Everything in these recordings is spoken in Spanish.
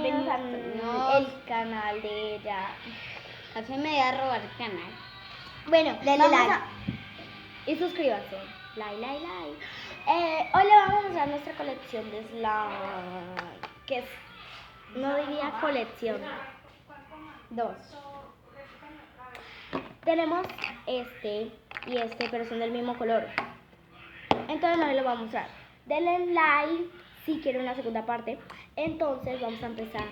bienvenidos a No. el canal de ella. Casi me voy a robar el canal. Bueno, Denle like. Y suscríbanse. Like. Hoy le vamos a mostrar nuestra colección de slime. Que es, no diría colección. 2. Tenemos este y este, pero son del mismo color. Entonces no les vamos a mostrar. Denle like si quieren una segunda parte. Entonces vamos a empezar.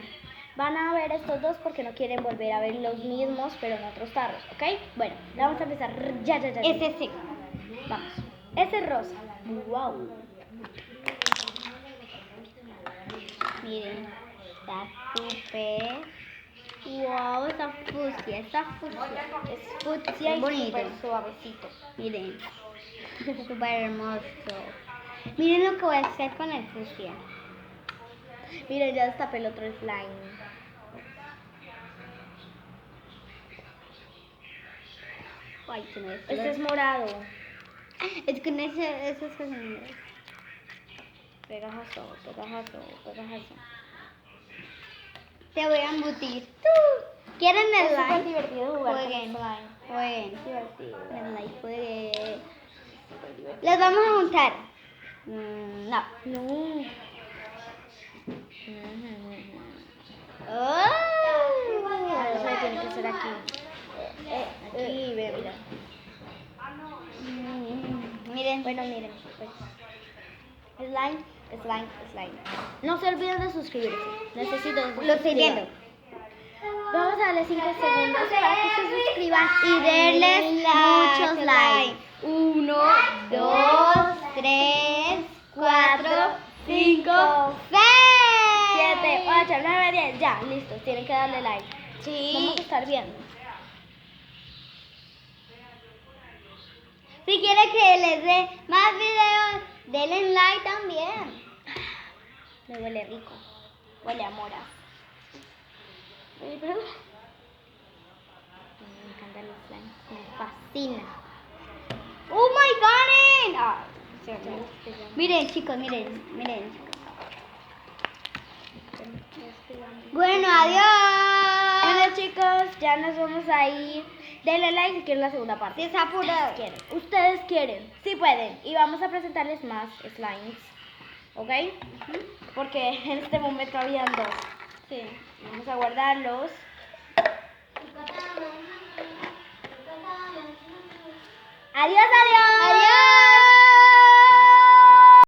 Van a ver estos dos porque no quieren volver a ver los mismos, pero en otros tarros, ¿ok? Bueno, vamos a empezar. Ya. Sí. Vamos. Este es rosa. Wow. Miren, está súper. Wow, está fucsia. Es fucsia Es y bonito. súper suavecito. Miren, súper hermoso. Miren lo que voy a hacer con el fucsia. Miren, ya destapé el otro slime. Ay, que no es. Este es morado. Es que no es esas cosas. Pegajoso. Te voy a embutir. ¿Quieren el Es súper like? divertido jugar con Jueguen. slime. Es divertido. El like, jueguen. ¿Los vamos a juntar? No. No. Eso tiene que ser aquí. Aquí, ve, mira. Miren. Bueno, miren. Pues. Slime. No se olviden de suscribirse. Necesito que se Lo estoy viendo. suscriban. Vamos a darle 5 segundos para que se suscriban Y denles muchos likes. 1, 2, 3, 4, 5, 6. 7, 8, 9, 10. Ya, listo. Tienen que darle like. Sí. Vamos a estar viendo. Si quieren que les dé más videos, denle like también. Me huele rico. Huele a mora. Oye, pero... Me encanta el slime. Me fascina. Oh my god. Ah, sí. Miren chicos, miren. Bueno, adiós. Bueno chicos, ya nos vamos a ir. Denle like si quieren la segunda parte. Si está apurado. Ustedes quieren, sí pueden. Y vamos a presentarles más slimes. ¿Ok? Porque en este momento habían 2. Sí. Vamos a guardarlos. Adiós.